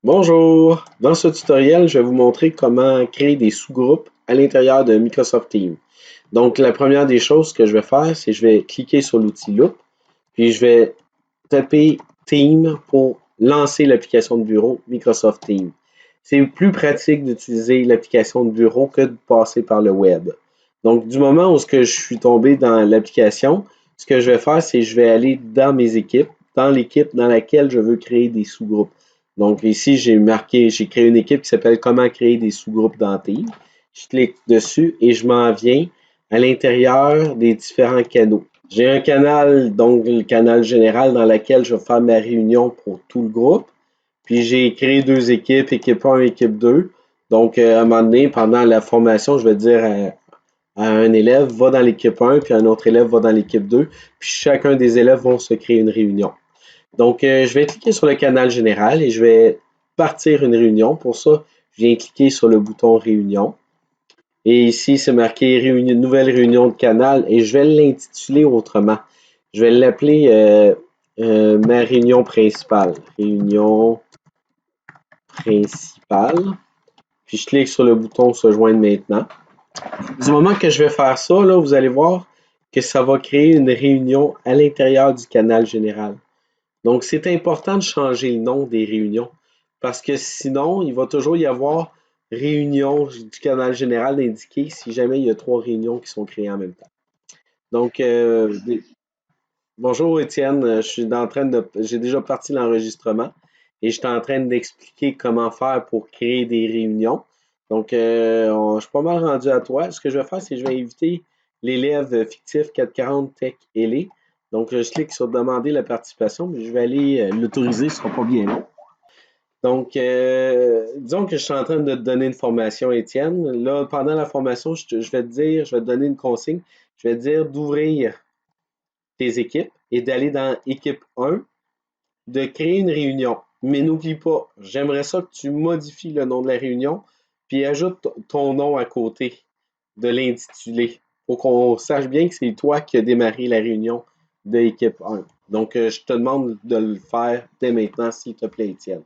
Bonjour! Dans ce tutoriel, je vais vous montrer comment créer des sous-groupes à l'intérieur de Microsoft Teams. Donc, la première des choses que je vais faire, c'est que je vais cliquer sur l'outil Loop, puis je vais taper Team pour lancer l'application de bureau Microsoft Teams. C'est plus pratique d'utiliser l'application de bureau que de passer par le web. Donc, du moment où je suis tombé dans l'application, ce que je vais faire, c'est que je vais aller dans mes équipes, dans l'équipe dans laquelle je veux créer des sous-groupes. Donc ici, j'ai créé une équipe qui s'appelle Comment créer des sous-groupes dans Teams. Je clique dessus et je m'en viens à l'intérieur des différents canaux. J'ai un canal, donc le canal général dans lequel je vais faire ma réunion pour tout le groupe. Puis j'ai créé deux équipes, équipe 1, équipe 2. Donc à un moment donné, pendant la formation, je vais dire à un élève, va dans l'équipe 1, puis un autre élève va dans l'équipe 2. Puis chacun des élèves vont se créer une réunion. Donc, je vais cliquer sur le canal général et je vais partir une réunion. Pour ça, je viens cliquer sur le bouton Réunion. Et ici, c'est marqué nouvelle réunion de canal et je vais l'intituler autrement. Je vais l'appeler ma réunion principale. Réunion principale. Puis je clique sur le bouton Se joindre maintenant. Du moment que je vais faire ça, là, vous allez voir que ça va créer une réunion à l'intérieur du canal général. Donc, c'est important de changer le nom des réunions parce que sinon, il va toujours y avoir réunion du canal général indiqué si jamais il y a trois réunions qui sont créées en même temps. Donc, bonjour Étienne, j'ai déjà parti l'enregistrement et je suis en train d'expliquer comment faire pour créer des réunions. Donc, je suis pas mal rendu à toi. Ce que je vais faire, c'est que je vais inviter l'élève fictif 440 Tech Elé. Donc, je clique sur demander la participation, mais je vais aller l'autoriser, ce sera pas bien long. Donc, disons que je suis en train de te donner une formation, Étienne. Là, pendant la formation, je vais te donner une consigne. Je vais te dire d'ouvrir tes équipes et d'aller dans équipe 1, de créer une réunion. Mais n'oublie pas, j'aimerais ça que tu modifies le nom de la réunion, puis ajoute ton nom à côté de l'intitulé pour qu'on sache bien que c'est toi qui as démarré la réunion de l'équipe 1. Donc, je te demande de le faire dès maintenant, s'il te plaît, Étienne.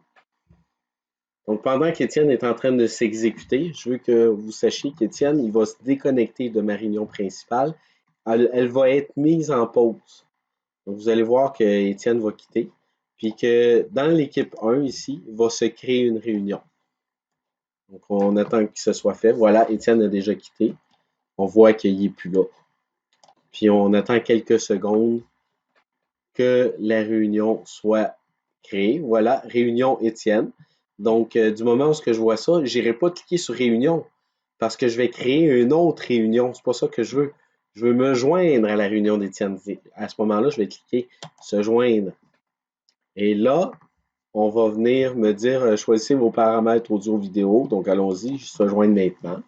Donc, pendant qu'Étienne est en train de s'exécuter, je veux que vous sachiez qu'Étienne, il va se déconnecter de ma réunion principale. Elle va être mise en pause. Donc, vous allez voir que Étienne va quitter, puis que dans l'équipe 1 ici, va se créer une réunion. Donc, on attend que ce soit fait. Voilà, Étienne a déjà quitté. On voit qu'il n'est plus là. Puis, on attend quelques secondes que la réunion soit créée. Voilà, réunion Étienne. Donc, du moment où je vois ça, je n'irai pas cliquer sur réunion parce que je vais créer une autre réunion. C'est pas ça que je veux. Je veux me joindre à la réunion d'Étienne. À ce moment-là, je vais cliquer se joindre. Et là, on va venir me dire choisissez vos paramètres audio-vidéo. Donc, allons-y, je se joindre maintenant.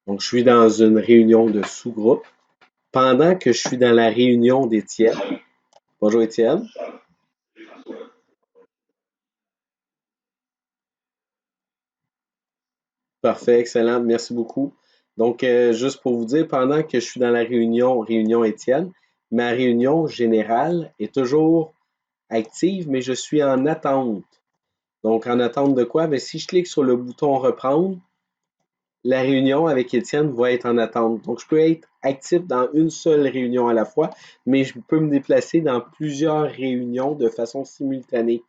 Donc, je suis dans une réunion de sous-groupe. Pendant que je suis dans la réunion d'Étienne, bonjour Étienne. Parfait, excellent, merci beaucoup. Donc, juste pour vous dire, pendant que je suis dans la réunion Étienne, ma réunion générale est toujours active, mais je suis en attente. Donc, en attente de quoi? Bien, si je clique sur le bouton reprendre, la réunion avec Étienne va être en attente. Donc, je peux être actif dans une seule réunion à la fois, mais je peux me déplacer dans plusieurs réunions de façon simultanée.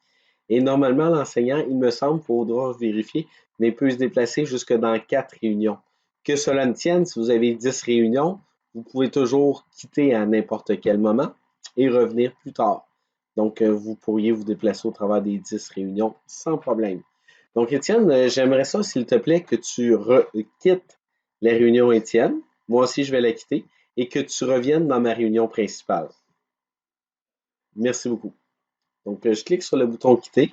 Et normalement, l'enseignant, il me semble, il faudra vérifier, mais il peut se déplacer jusque dans 4 réunions. Que cela ne tienne, si vous avez 10 réunions, vous pouvez toujours quitter à n'importe quel moment et revenir plus tard. Donc, vous pourriez vous déplacer au travers des 10 réunions sans problème. Donc, Étienne, j'aimerais ça, s'il te plaît, que tu quittes la réunion Étienne. Moi aussi, je vais la quitter et que tu reviennes dans ma réunion principale. Merci beaucoup. Donc, je clique sur le bouton quitter.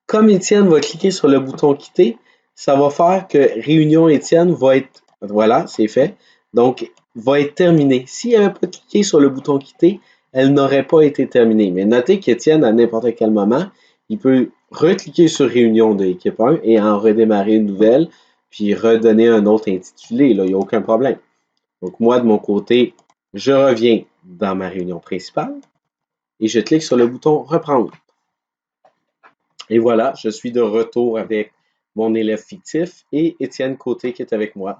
Comme Étienne va cliquer sur le bouton quitter, ça va faire que réunion Étienne va être, voilà, c'est fait, donc va être terminée. S'il n'avait pas cliqué sur le bouton quitter, elle n'aurait pas été terminée. Mais notez qu'Étienne, à n'importe quel moment, il peut recliquer sur réunion de l'équipe 1 et en redémarrer une nouvelle, puis redonner un autre intitulé, là, il n'y a aucun problème. Donc moi, de mon côté, je reviens dans ma réunion principale et je clique sur le bouton reprendre. Et voilà, je suis de retour avec mon élève fictif et Étienne Côté qui est avec moi.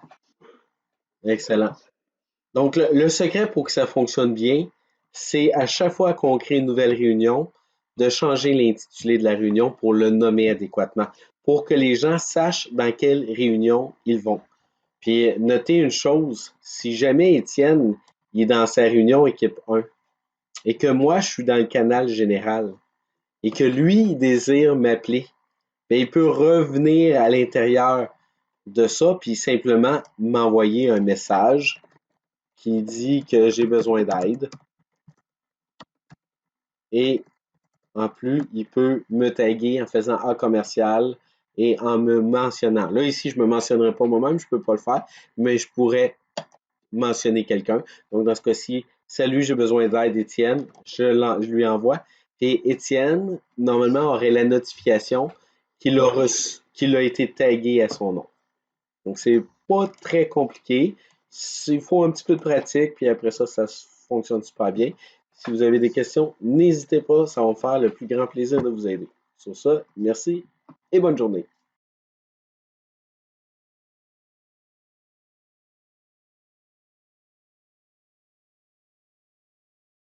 Excellent. Donc, le secret pour que ça fonctionne bien, c'est à chaque fois qu'on crée une nouvelle réunion, de changer l'intitulé de la réunion pour le nommer adéquatement, pour que les gens sachent dans quelle réunion ils vont. Puis, notez une chose, si jamais Étienne il est dans sa réunion équipe 1 et que moi, je suis dans le canal général et que lui, il désire m'appeler, bien, il peut revenir à l'intérieur de ça, puis simplement m'envoyer un message qui dit que j'ai besoin d'aide. Et en plus, il peut me taguer en faisant A commercial et en me mentionnant. Là, ici, je ne me mentionnerai pas moi-même, je ne peux pas le faire, mais je pourrais mentionner quelqu'un. Donc, dans ce cas-ci, salut, j'ai besoin d'aide, Étienne. Je lui envoie. Et Étienne, normalement, aurait la notification qu'il a été tagué à son nom. Donc, c'est pas très compliqué. Il faut un petit peu de pratique, puis après ça, ça fonctionne super bien. Si vous avez des questions, n'hésitez pas, ça va me faire le plus grand plaisir de vous aider. Sur ça, merci et bonne journée.